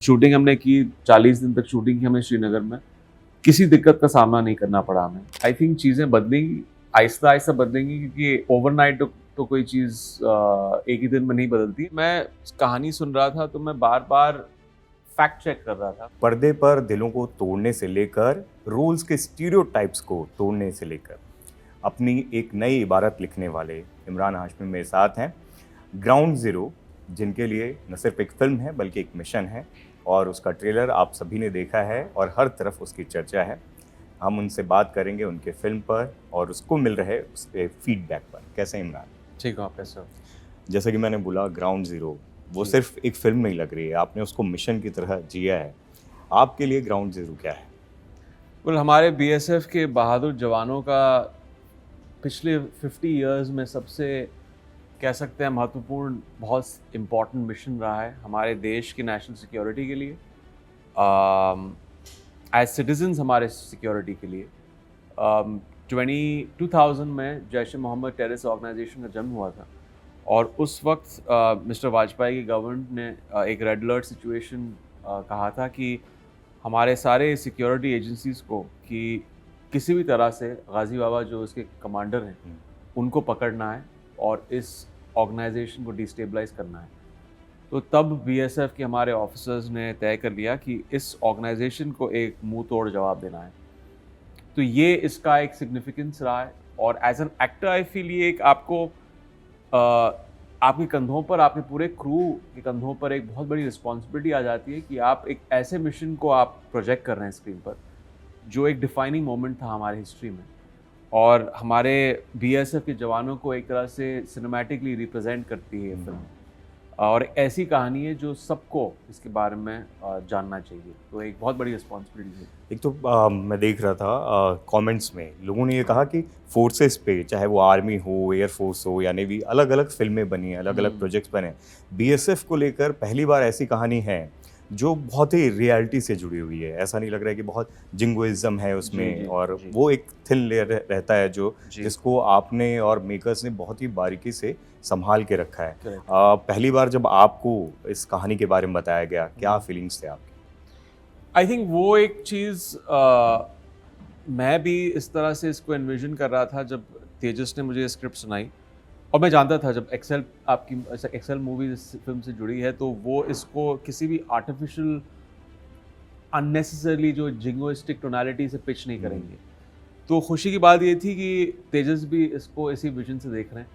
Shooting हमने की 40 दिन तक शूटिंग की हमने श्रीनगर में। किसी दिक्कत का सामना नहीं करना पड़ा हमें। आई थिंक चीज़ें बदलेंगी, आहिस्ता-आहिस्ता बदलेंगी क्योंकि ओवरनाइट तो कोई चीज़ एक ही दिन में नहीं बदलती। मैं कहानी सुन रहा था तो मैं बार-बार फैक्ट चेक कर रहा था। पर्दे पर दिलों को तोड़ने से लेकर रोल्स के स्टीरियोटाइप्स को तोड़ने से लेकर अपनी एक नई इबारत लिखने वाले इमरान हाशमी मेरे साथ हैं। ग्राउंड ज़ीरो जिनके लिए न सिर्फ एक फिल्म है बल्कि एक मिशन है और उसका ट्रेलर आप सभी ने देखा है और हर तरफ उसकी चर्चा है। हम उनसे बात करेंगे उनके फिल्म पर और उसको मिल रहे उसके फीडबैक पर। कैसे हैं इमरान? ठीक हो आप कैसे हो? जैसा कि मैंने बोला, ग्राउंड ज़ीरो वो जी। सिर्फ एक फिल्म नहीं लग रही है, आपने उसको मिशन की तरह जिया है। आपके लिए ग्राउंड ज़ीरो क्या है? हमारे बीएसएफ के बहादुर जवानों का पिछले 50 इयर्स में सबसे कह सकते हैं महत्वपूर्ण बहुत इम्पोर्टेंट मिशन रहा है हमारे देश की नेशनल सिक्योरिटी के लिए, एज सिटीजन्स हमारे सिक्योरिटी के लिए। 2000 में जैश ए मोहम्मद टेररिस्ट ऑर्गेनाइजेशन का जन्म हुआ था और उस वक्त मिस्टर वाजपेयी की गवर्नमेंट ने एक रेड अलर्ट सिचुएशन कहा था कि हमारे सारे सिक्योरिटी एजेंसीज़ को कि किसी भी तरह से गाज़ी बाबा जो उसके कमांडर हैं उनको पकड़ना है और इस ऑर्गेनाइजेशन को डिस्टेबलाइज करना है। तो तब बीएसएफ के हमारे ऑफिसर्स ने तय कर लिया कि इस ऑर्गेनाइजेशन को एक मुंह तोड़ जवाब देना है। तो ये इसका एक सिग्निफिकेंस रहा है और as an actor I feel ये एक आपको आपके कंधों पर, आपके पूरे क्रू के कंधों पर एक बहुत बड़ी रिस्पॉन्सिबिलिटी आ जाती है कि आप एक ऐसे मिशन को आप प्रोजेक्ट कर रहे हैं स्क्रीन पर जो एक डिफाइनिंग मोमेंट था हमारे हिस्ट्री में और हमारे बीएसएफ के जवानों को एक तरह से सिनेमैटिकली रिप्रेजेंट करती है ये फिल्म। और ऐसी कहानी है जो सबको इसके बारे में जानना चाहिए, तो एक बहुत बड़ी रिस्पॉन्सिबिलिटी है। एक तो मैं देख रहा था कमेंट्स में लोगों ने ये कहा कि फोर्सेस पे, चाहे वो आर्मी हो, एयरफोर्स हो या नेवी, अलग अलग फिल्में बनी, अलग अलग प्रोजेक्ट्स बने, बीएसएफ को लेकर पहली बार ऐसी कहानी है जो बहुत ही रियलिटी से जुड़ी हुई है। ऐसा नहीं लग रहा है कि बहुत जिंगोइज्म है उसमें। जी, और जी। वो एक थिन लेयर रहता है जो जी। जिसको आपने और मेकर्स ने बहुत ही बारीकी से संभाल के रखा है। Correct. पहली बार जब आपको इस कहानी के बारे में बताया गया, क्या फीलिंग्स थे आपके? आई थिंक वो एक चीज़ मैं भी इस तरह से इसको एनविजन कर रहा था जब तेजस ने मुझे स्क्रिप्ट सुनाई और मैं जानता था जब एक्सेल आपकी एक्सेल मूवी इस फिल्म से जुड़ी है तो वो इसको किसी भी आर्टिफिशियल अननेसेसरली जो जिंगोइस्टिक टोनालिटी से पिच नहीं करेंगे। तो खुशी की बात ये थी कि तेजस भी इसको इसी विजन से देख रहे हैं।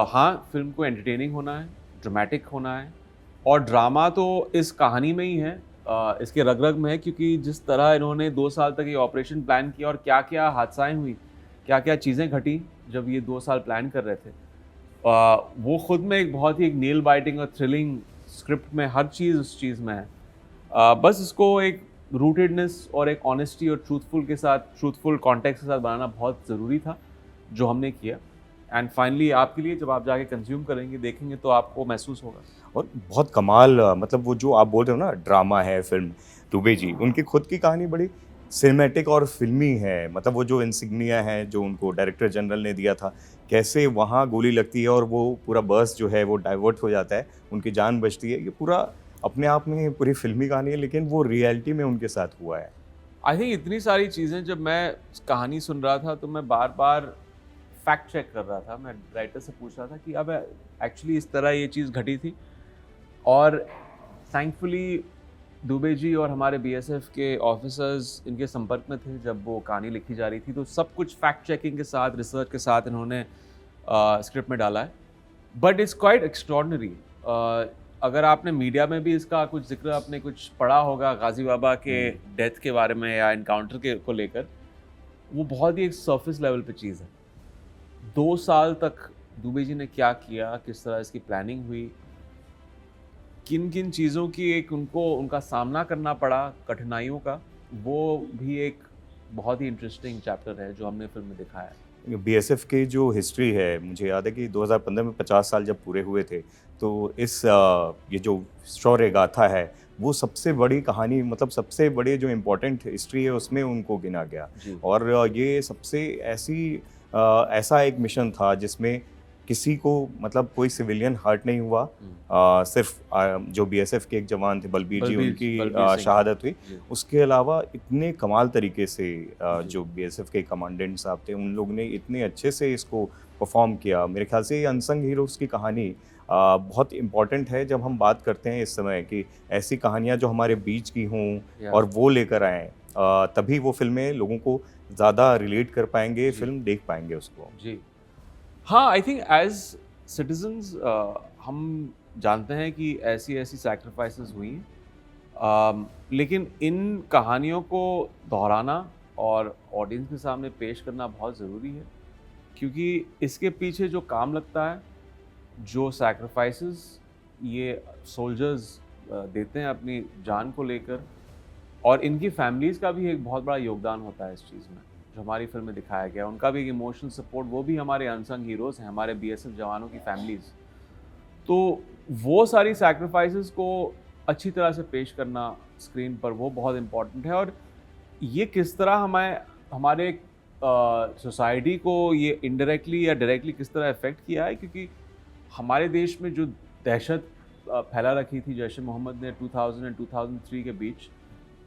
हाँ, फिल्म को एंटरटेनिंग होना है, ड्रामेटिक होना है और ड्रामा तो इस कहानी में ही है, इसके रग-रग में है क्योंकि जिस तरह इन्होंने 2 साल तक ये ऑपरेशन प्लान किया और क्या-क्या हादसाएँ हुई, क्या-क्या चीज़ें घटी जब ये 2 साल प्लान कर रहे थे। वो खुद में एक बहुत ही एक नेल बाइटिंग और थ्रिलिंग स्क्रिप्ट में हर चीज़ उस चीज़ में है। बस इसको एक रूटेडनेस और एक ऑनेस्टी और ट्रूथफुल कॉन्टेक्स्ट के साथ बनाना बहुत ज़रूरी था, जो हमने किया। एंड फाइनली आपके लिए जब आप जाके कंज्यूम करेंगे, देखेंगे तो आपको महसूस होगा। और बहुत कमाल, मतलब वो जो आप बोल रहे हो ना, ड्रामा है फिल्म, दुबे जी उनकी खुद की कहानी बड़ी सिनेमैटिक और फिल्मी है। मतलब वो जो इंसिग्निया है जो उनको डायरेक्टर जनरल ने दिया था, कैसे वहाँ गोली लगती है और वो पूरा बस जो है वो डाइवर्ट हो जाता है, उनकी जान बचती है, ये पूरा अपने आप में पूरी फिल्मी कहानी है, लेकिन वो रियलिटी में उनके साथ हुआ है। आई थिंक इतनी सारी चीज़ें जब मैं कहानी सुन रहा था, तो मैं बार-बार फैक्ट चेक कर रहा था। मैं राइटर से पूछ रहा था कि अब एक्चुअली इस तरह ये चीज़ घटी थी और थैंकफुली दुबे जी और हमारे बीएसएफ के ऑफिसर्स इनके संपर्क में थे जब वो कहानी लिखी जा रही थी, तो सब कुछ फैक्ट चेकिंग के साथ, रिसर्च के साथ इन्होंने स्क्रिप्ट में डाला है। But it's quite extraordinary. अगर आपने मीडिया में भी इसका कुछ जिक्र आपने कुछ पढ़ा होगा गाजी बाबा के डेथ के बारे में या इनकाउंटर के को लेकर, वो बहुत ही एक सरफेस लेवल पे चीज़ है। 2 साल तक दुबे जी ने क्या किया, किस तरह इसकी प्लानिंग हुई, किन-किन चीज़ों की एक उनका सामना करना पड़ा, कठिनाइयों का, वो भी एक बहुत ही इंटरेस्टिंग चैप्टर है जो हमने फ़िल्म में दिखाया है। बीएसएफ की जो हिस्ट्री है, मुझे याद है कि 2015 में 50 साल जब पूरे हुए थे, तो इस ये जो शौर्य गाथा है, वो सबसे बड़ी कहानी, मतलब सबसे बड़ी जो इम्पोर्टेंट हिस्ट्री है उसमें उनको गिना गया। जी। और ये सबसे ऐसा एक मिशन था जिसमें किसी को मतलब कोई सिविलियन हर्ट नहीं हुआ। सिर्फ जो बीएसएफ के एक जवान थे बलबीर जी, उनकी बलबीर सिंह शहादत हुई। जी। उसके अलावा इतने कमाल तरीके से जो बीएसएफ के कमांडेंट साहब थे उन लोगों ने इतने अच्छे से इसको परफॉर्म किया। मेरे ख्याल से ये अनसंग हीरोज़ की कहानी बहुत इम्पॉर्टेंट है जब हम बात करते हैं इस समय कि ऐसी कहानियाँ जो हमारे बीच की हों या और वो लेकर आएँ, तभी वो फिल्में लोगों को ज़्यादा रिलेट कर पाएंगे, जी। फिल्म देख पाएंगे उसको। जी। हाँ, आई थिंक एज़ सिटिज़न्स हम जानते हैं कि ऐसी-ऐसी सैक्रिफाइसेस हुई हैं। लेकिन इन कहानियों को दोहराना और ऑडियंस के सामने पेश करना बहुत ज़रूरी है, क्योंकि इसके पीछे जो काम लगता है, जो सैक्रिफाइसेस ये सोल्जर्स देते हैं अपनी जान को लेकर, और इनकी फैमिलीज़ का भी एक बहुत बड़ा योगदान होता है इस चीज़ में, जो हमारी फ़िल्म में दिखाया गया है। उनका भी एक इमोशनल सपोर्ट, वो भी हमारे अनसंग हीरोज़ हैं, हमारे बीएसएफ जवानों की फैमिलीज़। तो वो सारी सैक्रिफाइसेस को अच्छी तरह से पेश करना स्क्रीन पर, वो बहुत इम्पोर्टेंट है। और ये किस तरह हमारे सोसाइटी को ये इनडायरेक्टली या डायरेक्टली किस तरह इफ़ेक्ट किया है, क्योंकि हमारे देश में जो दहशत फैला रखी थी जैश ए मोहम्मद ने 2000 और 2003 के बीच,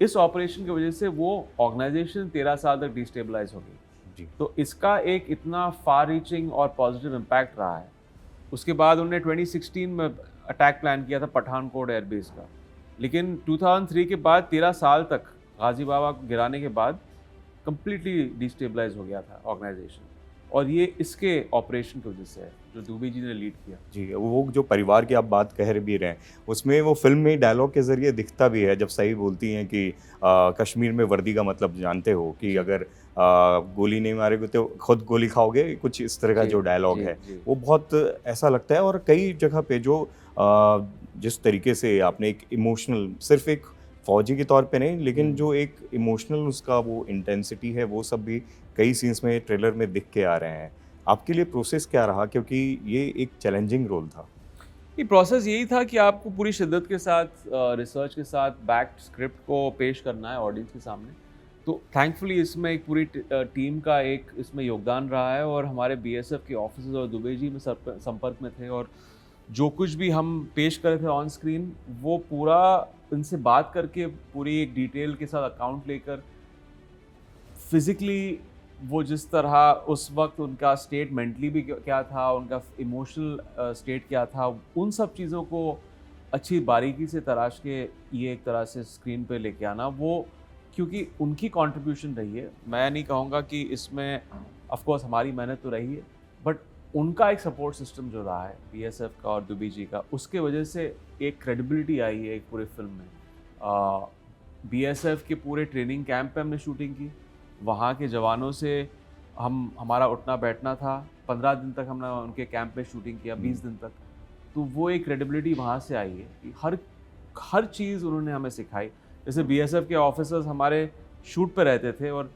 इस ऑपरेशन की वजह से वो ऑर्गेनाइजेशन 13 साल तक डिस्टेबलाइज हो गई। जी। तो इसका एक इतना फार रीचिंग और पॉजिटिव इम्पैक्ट रहा है। उसके बाद उन्होंने 2016 में अटैक प्लान किया था पठानकोट एयरबेस का, लेकिन 2003 के बाद 13 साल तक गाजी बाबा को गिराने के बाद कंप्लीटली डिस्टेबलाइज हो गया था ऑर्गेनाइजेशन, और ये इसके ऑपरेशन की वजह से है जो दुबे जी ने लीड किया। जी, वो जो परिवार की आप बात कह भी रहे हैं, उसमें वो फ़िल्म में डायलॉग के ज़रिए दिखता भी है, जब सही बोलती हैं कि कश्मीर में वर्दी का मतलब जानते हो कि अगर गोली नहीं मारोगे तो खुद गोली खाओगे, कुछ इस तरह का जी, जो डायलॉग जी, है, जी। वो बहुत ऐसा लगता है। और कई जगह पे जो जिस तरीके से आपने एक इमोशनल, सिर्फ़ एक फ़ौजी के तौर पे नहीं, लेकिन जो एक इमोशनल उसका वो इंटेंसिटी है, वो सब भी कई सीन्स में ट्रेलर में दिख के आ रहे हैं। आपके लिए प्रोसेस क्या रहा? क्योंकि ये एक चैलेंजिंग रोल था। ये प्रोसेस यही था कि आपको पूरी शिद्दत के साथ, रिसर्च के साथ बैक्ड स्क्रिप्ट को पेश करना है ऑडियंस के सामने। तो थैंकफुली इसमें एक पूरी टीम का एक इसमें योगदान रहा है, और हमारे बीएसएफ के ऑफिसर्स और दुबे जी में संपर्क में थे, और जो कुछ भी हम पेश कर रहे थे ऑन स्क्रीन, वो पूरा उनसे बात करके, पूरी एक डिटेल के साथ अकाउंट लेकर, फिज़िकली वो जिस तरह उस वक्त उनका स्टेट मेंटली भी क्या था, उनका इमोशनल स्टेट क्या था, उन सब चीज़ों को अच्छी बारीकी से तराश के ये एक तरह से स्क्रीन पे लेके आना, वो क्योंकि उनकी कंट्रीब्यूशन रही है। मैं नहीं कहूँगा कि इसमें ऑफ कोर्स हमारी मेहनत तो रही है, बट उनका एक सपोर्ट सिस्टम जो रहा है बीएसएफ का और दुबे जी का, उसके वजह से एक क्रेडिबिलिटी आई है एक पूरे फिल्म में। बीएसएफ के पूरे ट्रेनिंग कैंप पे हमने शूटिंग की, वहाँ के जवानों से हमारा उठना बैठना था। 15 दिन तक हमने उनके कैंप में शूटिंग किया, 20 दिन तक। तो वो एक क्रेडिबिलिटी वहाँ से आई है कि हर चीज़ उन्होंने हमें सिखाई। जैसे बीएसएफ के ऑफिसर्स हमारे शूट पे रहते थे, और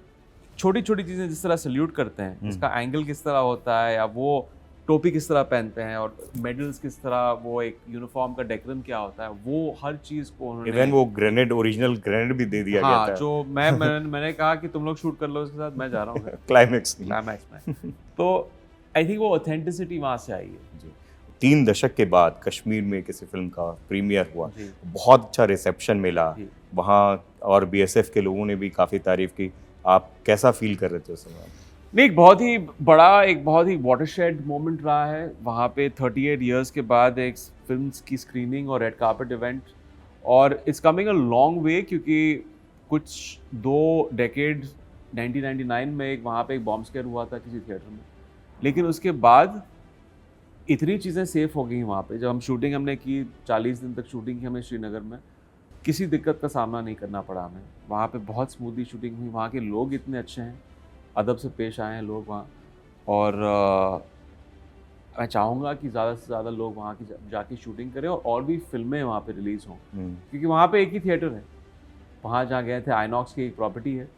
छोटी-छोटी चीज़ें जिस तरह सैल्यूट करते हैं, इसका एंगल किस तरह होता है, या वो टोपी किस तरह पहनते हैं, और मेडल्स किस तरह, वो एक यूनिफॉर्म का डेकोरम क्या होता है, वो हर चीज़ को उन्होंने। इवन वो ग्रेनेड, ओरिजिनल ग्रेनेड भी दे दिया गया हाँ, था। जो मैंने कहा कि तुम लोग शूट कर लो इसके साथ, मैं जा रहा हूँ क्लाइमेक्स क्लाइमैक्स में। तो आई थिंक वो ऑथेंटिसिटी वहाँ से आई है। जी। 3 दशक के बाद कश्मीर में किसी फिल्म का प्रीमियर हुआ, जी। बहुत अच्छा रिसेप्शन मिला जी। वहाँ, और बीएसएफ के लोगों ने भी काफ़ी तारीफ की। आप कैसा फील कर रहे थे उस समय? नहीं, एक बहुत ही वाटरशेड मोमेंट रहा है वहाँ पे। 38 इयर्स के बाद एक फिल्म की स्क्रीनिंग और रेड कार्पेट इवेंट, और it's coming a long way, क्योंकि कुछ 2 डेकेड्स 1999 में एक वहाँ पे एक बॉम्ब स्केयर हुआ था किसी थिएटर में, लेकिन उसके बाद इतनी चीज़ें सेफ हो गई वहाँ पे। जब हम शूटिंग हमने की, 40 दिन तक शूटिंग की हमने श्रीनगर में, किसी दिक्कत का सामना नहीं करना पड़ा हमें। वहाँ पे बहुत स्मूथली शूटिंग हुई, वहाँ के लोग इतने अच्छे हैं, अदब से पेश आए हैं लोग वहाँ, और मैं चाहूँगा कि ज़्यादा से ज़्यादा लोग वहाँ की जाके शूटिंग करें, और भी फिल्में वहाँ पे रिलीज़ हों, क्योंकि वहाँ पे एक ही थिएटर है। वहाँ जहाँ गए थे, आइनॉक्स की एक प्रॉपर्टी है,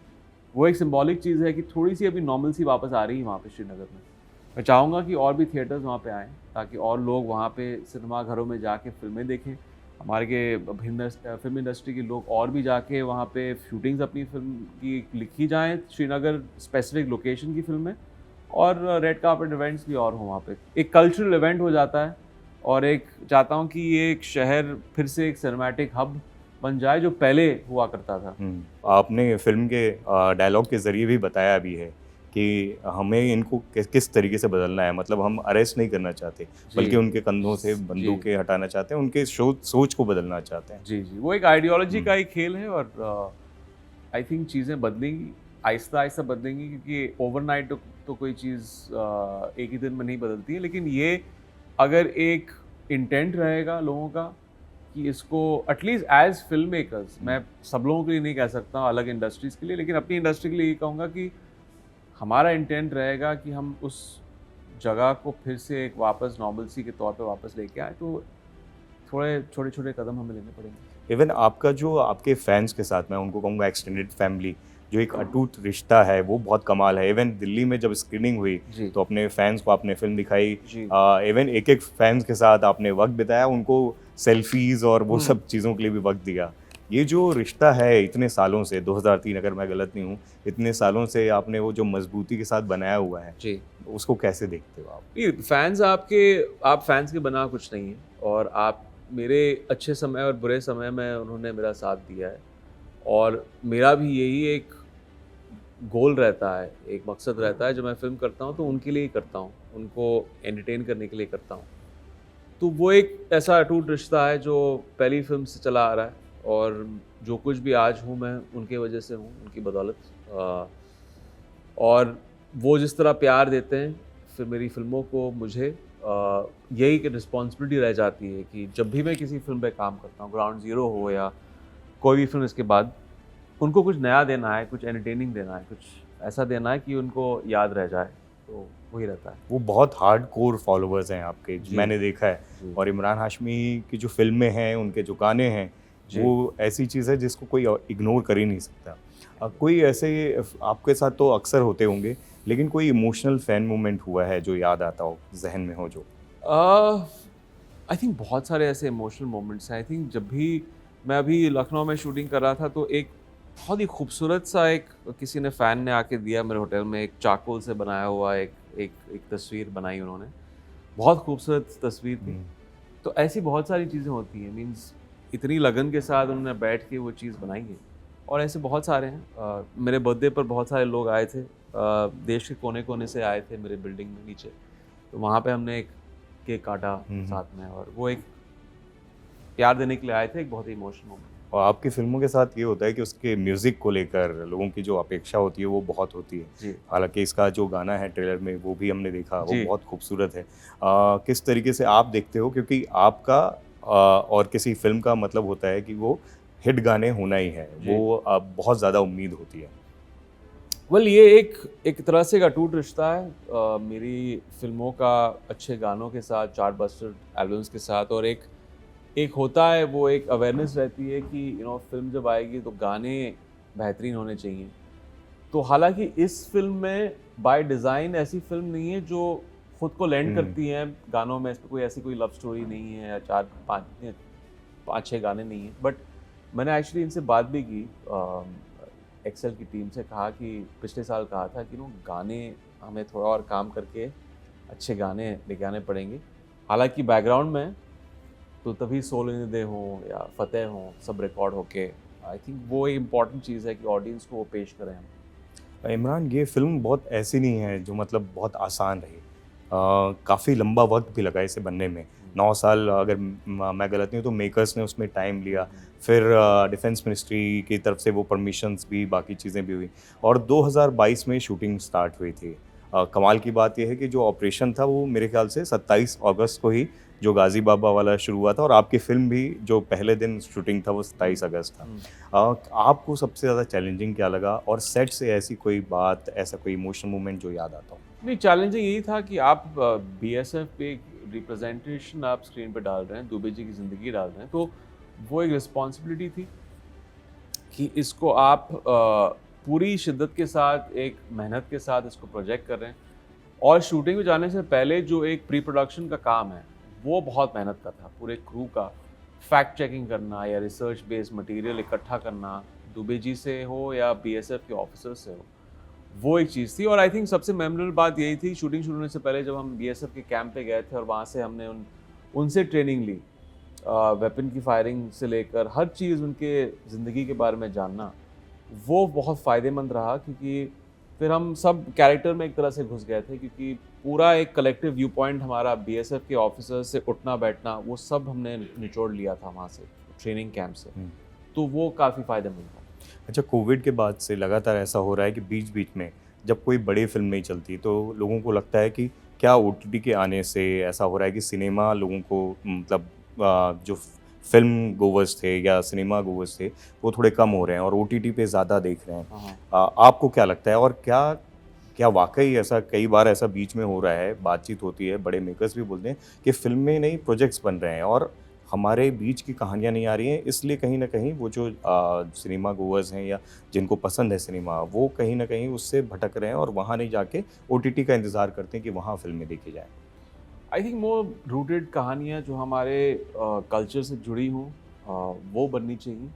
वो एक सिंबॉलिक चीज़ है कि थोड़ी सी अभी नॉर्मल सी वापस आ रही है वहाँ पे श्रीनगर में। मैं चाहूँगा कि और भी थिएटर्स वहाँ पे आएँ, ताकि और लोग वहाँ पे सिनेमा घरों में जाके फ़िल्में देखें। हमारे के फिल्म इंडस्ट्री के लोग और भी जाके वहाँ पे शूटिंग्स अपनी फ़िल्म की लिखी जाएँ, श्रीनगर स्पेसिफिक लोकेशन की फ़िल्में, और रेड कार्पेट इवेंट्स भी और हों वहाँ पे। एक कल्चरल इवेंट हो जाता है और एक चाहता हूँ कि ये एक शहर फिर से एक सिनेमैटिक हब बन जाए जो पहले हुआ करता था। आपने फिल्म के डायलॉग के ज़रिए भी बताया भी है कि हमें इनको किस तरीके से बदलना है, मतलब हम अरेस्ट नहीं करना चाहते बल्कि उनके कंधों से बंदूकें हटाना चाहते हैं, उनके सोच को बदलना चाहते हैं। जी, वो एक आइडियोलॉजी का ही खेल है और आई थिंक चीज़ें बदलेंगी, आहिस्ता-आहिस्ता बदलेंगी क्योंकि ओवरनाइट तो कोई चीज़ एक ही दिन में नहीं बदलती है। लेकिन ये अगर एक इंटेंट रहेगा लोगों का कि इसको एटलीस्ट एज़ फ़िल्म मेकर्स, मैं सब लोगों के लिए नहीं कह सकता अलग इंडस्ट्रीज़ के लिए, लेकिन अपनी इंडस्ट्री के लिए ये कहूँगा कि हमारा इंटेंट रहेगा कि हम उस जगह को फिर से एक वापस नॉर्मलसी के तौर पे वापस लेके आए, तो थोड़े छोटे-छोटे कदम हमें लेने पड़ेंगे। इवन आपका जो आपके फैंस के साथ, मैं उनको कहूँगा एक्सटेंडेड फैमिली, जो एक अटूट रिश्ता है वो बहुत कमाल है। इवन दिल्ली में जब स्क्रीनिंग हुई तो अपने फैंस को आपने फिल्म दिखाई, इवन एक एक फैंस के साथ आपने वक्त बिताया, उनको सेल्फीज और वो सब चीज़ों के लिए भी वक्त दिया। ये जो रिश्ता है इतने सालों से, 2003 अगर मैं गलत नहीं हूँ, इतने सालों से आपने वो जो मजबूती के साथ बनाया हुआ है जी, उसको कैसे देखते हो आप? ये फैंस आप फैंस के बना कुछ नहीं है और आप मेरे अच्छे समय और बुरे समय में उन्होंने मेरा साथ दिया है और मेरा भी यही एक गोल रहता है, एक मकसद रहता है। जब मैं फ़िल्म करता हूँ तो उनके लिए ही करता हूँ, उनको एंटरटेन करने के लिए करता हूँ। तो वो एक ऐसा अटूट रिश्ता है जो पहली फ़िल्म से चला आ रहा है और जो कुछ भी आज हूँ मैं उनकी वजह से हूँ, उनकी बदौलत। और वो जिस तरह प्यार देते हैं फिर मेरी फ़िल्मों को, मुझे यही एक रिस्पॉन्सिबिलिटी रह जाती है कि जब भी मैं किसी फ़िल्म पे काम करता हूँ, ग्राउंड ज़ीरो हो या कोई भी फ़िल्म इसके बाद, उनको कुछ नया देना है, कुछ एंटरटेनिंग देना है, कुछ ऐसा देना है कि उनको याद रह जाए, तो वही रहता है। वो बहुत हार्डकोर फॉलोअर्स हैं आपके, मैंने देखा है। और इमरान हाशमी की जो फ़िल्में हैं, उनके जो गाने हैं, वो ऐसी चीज़ है जिसको कोई इग्नोर कर ही नहीं सकता। कोई ऐसे आपके साथ तो अक्सर होते होंगे, लेकिन कोई इमोशनल फ़ैन मोमेंट हुआ है जो याद आता हो, ज़हन में हो जो? आई थिंक बहुत सारे ऐसे इमोशनल मोमेंट्स हैं। आई थिंक जब भी मैं अभी लखनऊ में शूटिंग कर रहा था तो एक बहुत ही खूबसूरत सा एक किसी ने फ़ैन ने आके दिया मेरे होटल में, एक चारकोल से बनाया हुआ एक तस्वीर बनाई उन्होंने। बहुत खूबसूरत तस्वीर थी। तो ऐसी बहुत सारी चीज़ें होती हैं, मीन्स इतनी लगन के साथ उन्होंने बैठ के वो चीज़ बनाई है और ऐसे बहुत सारे हैं। मेरे बर्थडे पर बहुत सारे लोग आए थे, देश के कोने-कोने से आए थे मेरे बिल्डिंग में नीचे। तो वहाँ पे हमने एक केक काटा साथ में और वो एक प्यार देने के लिए आए थे, एक बहुत ही इमोशनल मोमेंट। और आपकी फ़िल्मों के साथ ये होता है कि उसके म्यूज़िक को लेकर लोगों की जो अपेक्षा होती है वो बहुत होती है। हालाँकि इसका जो गाना है ट्रेलर में वो भी हमने देखा, वो बहुत खूबसूरत है। किस तरीके से आप देखते हो, क्योंकि आपका और किसी फ़िल्म का मतलब होता है कि वो हिट गाने होना ही है, वो बहुत ज़्यादा उम्मीद होती है। ये एक तरह से एक अटूट रिश्ता है मेरी फ़िल्मों का अच्छे गानों के साथ, चार्टबस्टर एल्बम्स के साथ। और एक होता है, वो एक अवेयरनेस रहती है कि फ़िल्म जब आएगी तो गाने बेहतरीन होने चाहिए। तो हालाँकि इस फ़िल्म में बाय डिज़ाइन ऐसी फ़िल्म नहीं है जो खुद को लेंड करती है गानों में। इसमें कोई लव स्टोरी नहीं है या 5-6 गाने नहीं हैं। बट मैंने एक्चुअली इनसे बात भी की, एक्सेल की टीम से कहा कि पिछले साल कहा था कि गाने हमें थोड़ा और काम करके अच्छे गाने लेके आने पड़ेंगे। हालाँकि बैकग्राउंड में तो तभी सोल दे हों या फतेह हों, सब रिकॉर्ड होके, आई थिंक वो एक इम्पॉर्टेंट चीज़ है कि ऑडियंस को वो पेश करें हम। इमरान, ये फ़िल्म बहुत ऐसी नहीं है जो मतलब बहुत आसान रही। काफ़ी लंबा वक्त भी लगा इसे बनने में। 9 साल अगर मैं गलत नहीं हूँ तो मेकर्स ने उसमें टाइम लिया। फिर डिफेंस मिनिस्ट्री की तरफ से वो परमिशंस भी, बाकी चीज़ें भी हुई और 2022 में शूटिंग स्टार्ट हुई थी। कमाल की बात ये है कि जो ऑपरेशन था वो मेरे ख्याल से 27 अगस्त को ही, जो गाज़ी बाबा वाला शुरू हुआ था, और आपकी फ़िल्म भी जो पहले दिन शूटिंग था वो 27 अगस्त था। आपको सबसे ज़्यादा चैलेंजिंग क्या लगा, और सेट से ऐसी कोई बात, ऐसा कोई इमोशनल मोमेंट जो याद आता हो? नहीं, चैलेंजिंग यही था कि आप बीएसएफ पे एक रिप्रेजेंटेशन आप स्क्रीन पे डाल रहे हैं, दुबे जी की ज़िंदगी डाल रहे हैं, तो वो एक रिस्पॉन्सिबिलिटी थी कि इसको आप पूरी शिद्दत के साथ, एक मेहनत के साथ इसको प्रोजेक्ट कर रहे हैं। और शूटिंग में जाने से पहले जो एक प्री प्रोडक्शन का काम है, वो बहुत मेहनत का था। पूरे क्रू का फैक्ट चेकिंग करना या रिसर्च बेस्ड मटेरियल इकट्ठा करना, दुबे जी से हो या बीएसएफ के ऑफिसर से हो, वो एक चीज़ थी। और आई थिंक सबसे मेमोरेबल बात यही थी, शूटिंग शुरू होने से पहले जब हम बीएसएफ के कैंप पे गए थे और वहाँ से हमने उनसे ट्रेनिंग ली, वेपन की फायरिंग से लेकर हर चीज़ उनके ज़िंदगी के बारे में जानना, वो बहुत फ़ायदेमंद रहा। क्योंकि फिर हम सब कैरेक्टर में एक तरह से घुस गए थे, क्योंकि पूरा एक कलेक्टिव व्यू पॉइंट हमारा बीएसएफ के ऑफिसर से उठना बैठना वो सब हमने निचोड़ लिया था वहाँ से, ट्रेनिंग कैंप से। तो वो काफ़ी फ़ायदेमंद था। अच्छा, कोविड के बाद से लगातार ऐसा हो रहा है कि बीच-बीच में जब कोई बड़ी फ़िल्म नहीं चलती तो लोगों को लगता है कि क्या ओटीटी के आने से ऐसा हो रहा है कि सिनेमा लोगों को मतलब जो फ़िल्म गोवर्स थे या सिनेमा गोवर्स थे, वो थोड़े कम हो रहे हैं और ओटीटी पे ज़्यादा देख रहे हैं। हाँ। आपको क्या लगता है और क्या क्या वाक़ई ऐसा कई बार ऐसा बीच में हो रहा है, बातचीत होती है, बड़े मेकर्स भी बोलते हैं कि फ़िल्में नहीं प्रोजेक्ट्स बन रहे हैं और हमारे बीच की कहानियाँ नहीं आ रही हैं, इसलिए कहीं न कहीं वो जो सिनेमा गोवर्स हैं या जिनको पसंद है सिनेमा, वो कहीं न कहीं उससे भटक रहे हैं और वहाँ नहीं जाके ओटीटी का इंतज़ार करते हैं कि वहाँ फ़िल्में देखी जाएँ। आई थिंक मोर रूटेड कहानियाँ जो हमारे कल्चर से जुड़ी हों, वो बननी चाहिए।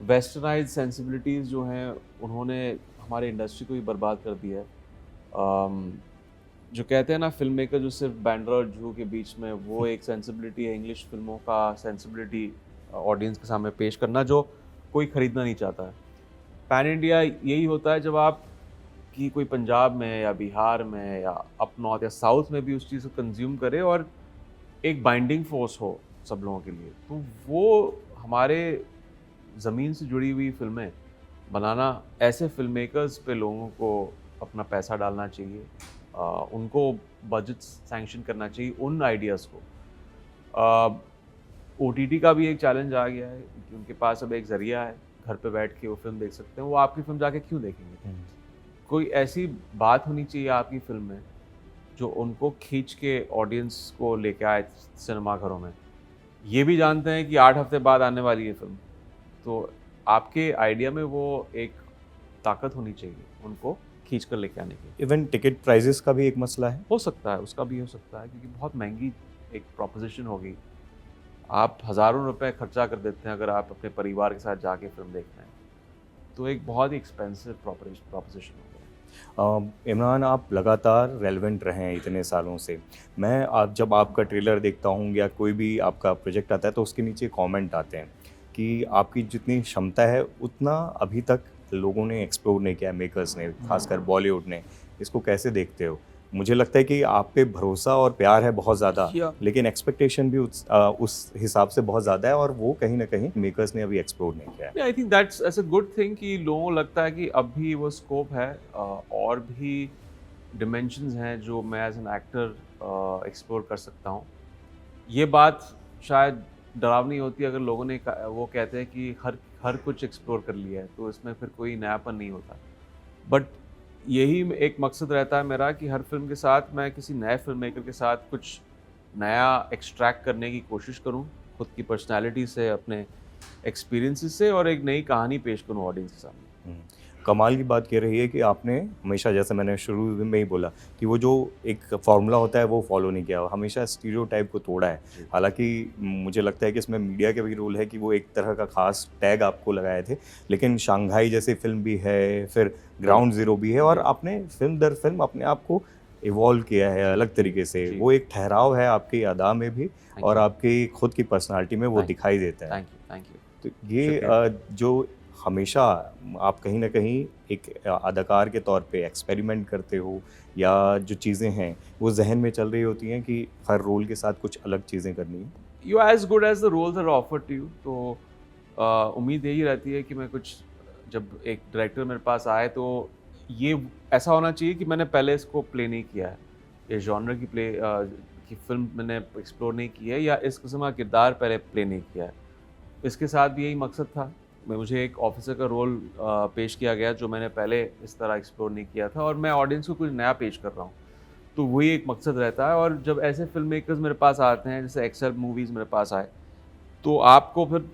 वेस्टर्नाइज सेंसिबिलिटीज़ जो हैं उन्होंने हमारे इंडस्ट्री को ही बर्बाद कर दिया है। जो कहते हैं ना, फिल्म मेकर जो सिर्फ बैंड्रा और जू के बीच में, वो एक सेंसिबिलिटी है इंग्लिश फिल्मों का सेंसिबिलिटी ऑडियंस के सामने पेश करना, जो कोई ख़रीदना नहीं चाहता है। पैन इंडिया यही होता है जब आप कि कोई पंजाब में या बिहार में या अप नॉर्थ या साउथ में भी उस चीज़ को कंज्यूम करे और एक बाइंडिंग फोर्स हो सब लोगों के लिए। तो वो हमारे ज़मीन से जुड़ी हुई फ़िल्में बनाना, ऐसे फ़िल्म मेकर्स पे लोगों को अपना पैसा डालना चाहिए, उनको बजट सैंक्शन करना चाहिए उन आइडियाज़ को। ओटीटी का भी एक चैलेंज आ गया है कि उनके पास अब एक ज़रिया है, घर पे बैठ के वो फ़िल्म देख सकते हैं। वो आपकी फ़िल्म जाके क्यों देखेंगे? कोई ऐसी बात होनी चाहिए आपकी फ़िल्म में जो उनको खींच के ऑडियंस को लेके आए सिनेमाघरों में। ये भी जानते हैं कि 8 हफ़्ते बाद आने वाली है फ़िल्म, तो आपके आइडिया में वो एक ताकत होनी चाहिए उनको खींच कर लेके आने की। इवन टिकट प्राइसेस का भी एक मसला है। हो सकता है, उसका भी हो सकता है, क्योंकि बहुत महंगी एक प्रोपोज़िशन होगी। आप हज़ारों रुपए खर्चा कर देते हैं अगर आप अपने परिवार के साथ जाके फ़िल्म देख रहे हैं, तो एक बहुत ही एक्सपेंसिव प्रोपोज़िशन हो गया। इमरान, आप लगातार रेलेवेंट रहे हैं इतने सालों से। मैं आप जब आपका ट्रेलर देखता हूँ या कोई भी आपका प्रोजेक्ट आता है तो उसके नीचे कमेंट आते हैं कि आपकी जितनी क्षमता है उतना अभी तक लोगों ने एक्सप्लोर नहीं किया, मेकर्स ने, खासकर बॉलीवुड ने। इसको कैसे देखते हो? मुझे लगता है कि आप पे भरोसा और प्यार है बहुत ज़्यादा, लेकिन एक्सपेक्टेशन भी उस हिसाब से बहुत ज़्यादा है और वो कहीं न कहीं मेकर्स ने अभी एक्सप्लोर नहीं किया है। I think that's a good thing कि लोगों को लगता है कि अब भी वो स्कोप है, और भी डिमेंशंस हैं जो मैं एज एन एक्टर एक्सप्लोर कर सकता हूँ। ये बात शायद डरावनी होती है अगर लोगों ने वो कहते हैं कि हर हर कुछ एक्सप्लोर कर लिया है, तो इसमें फिर कोई नयापन नहीं होता। बट यही एक मकसद रहता है मेरा कि हर फ़िल्म के साथ मैं किसी नए फ़िल्म मेकर के साथ कुछ नया एक्सट्रैक्ट करने की कोशिश करूँ, खुद की पर्सनैलिटी से, अपने एक्सपीरियंसेस से, और एक नई कहानी पेश करूँ ऑडियंस के सामने। कमाल की बात ये रही है कि आपने हमेशा, जैसे मैंने शुरू में ही बोला, कि वो जो एक फ़ॉर्मूला होता है वो फ़ॉलो नहीं किया, हमेशा स्टीरियोटाइप को तोड़ा है। हालाँकि मुझे लगता है कि इसमें मीडिया का भी रोल है कि वो एक तरह का ख़ास टैग आपको लगाए थे, लेकिन शांघाई जैसी फ़िल्म भी है, फिर ग्राउंड ज़ीरो भी है और आपने फ़िल्म दर फ़िल्म अपने आप को इवॉल्व किया है अलग तरीके से। वो एक ठहराव है आपकी अदा में भी और आपकी खुद की पर्सनैलिटी में वो दिखाई देता है। Thank you. तो ये जो हमेशा आप कहीं न कहीं एक अदाकार के तौर पे एक्सपेरिमेंट करते हो या जो चीज़ें हैं वो ज़हन में चल रही होती हैं कि हर रोल के साथ कुछ अलग चीज़ें करनी है? You are as good as the roles are offered to you. तो उम्मीद यही रहती है कि मैं कुछ, जब एक डायरेक्टर मेरे पास आए तो ये ऐसा होना चाहिए कि मैंने पहले इसको प्ले नहीं किया है, ये जॉनर की फ़िल्म मैंने एक्सप्लोर नहीं की है, या इस किस्म का किरदार पहले प्ले नहीं किया है। इसके साथ भी यही मकसद था। मुझे एक ऑफिसर का रोल पेश किया गया जो मैंने पहले इस तरह एक्सप्लोर नहीं किया था, और मैं ऑडियंस को कुछ नया पेश कर रहा हूँ। तो वही एक मकसद रहता है। और जब ऐसे फ़िल्म मेकर्स मेरे पास आते हैं, जैसे एक्सेल मूवीज़ मेरे पास आए, तो आपको फिर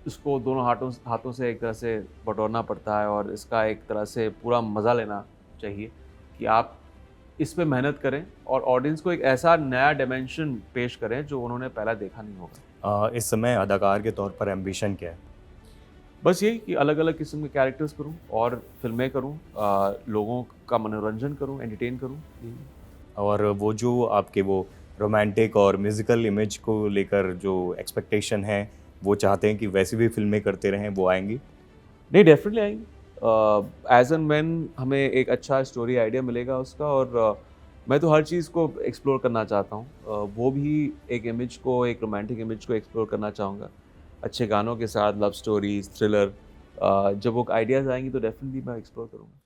इसको दोनों हाथों से एक तरह से बटोरना पड़ता है, और इसका एक तरह से पूरा मज़ा लेना चाहिए कि आप इस पे मेहनत करें और ऑडियंस को एक ऐसा नया डायमेंशन पेश करें जो उन्होंने पहला देखा नहीं होगा। इस समय अदाकार के तौर पर एम्बिशन क्या है? बस यही कि अलग अलग किस्म के कैरेक्टर्स करूं और फिल्में करूं, लोगों का मनोरंजन करूं, एंटरटेन करूं, यही। और वो जो आपके वो रोमांटिक और म्यूज़िकल इमेज को लेकर जो एक्सपेक्टेशन है, वो चाहते हैं कि वैसी भी फ़िल्में करते रहें, वो आएँगी? नहीं, डेफिनेटली आएंगे एज एंड व्हेन हमें एक अच्छा स्टोरी आइडिया मिलेगा उसका, और मैं तो हर चीज़ को एक्सप्लोर करना चाहता हूँ। वो भी एक इमेज को, एक रोमांटिक इमेज को एक्सप्लोर करना चाहूँगा, अच्छे गानों के साथ, लव स्टोरीज, थ्रिलर। जब वो आइडियाज़ आएंगी तो डेफिनेटली मैं एक्सप्लोर करूँगा।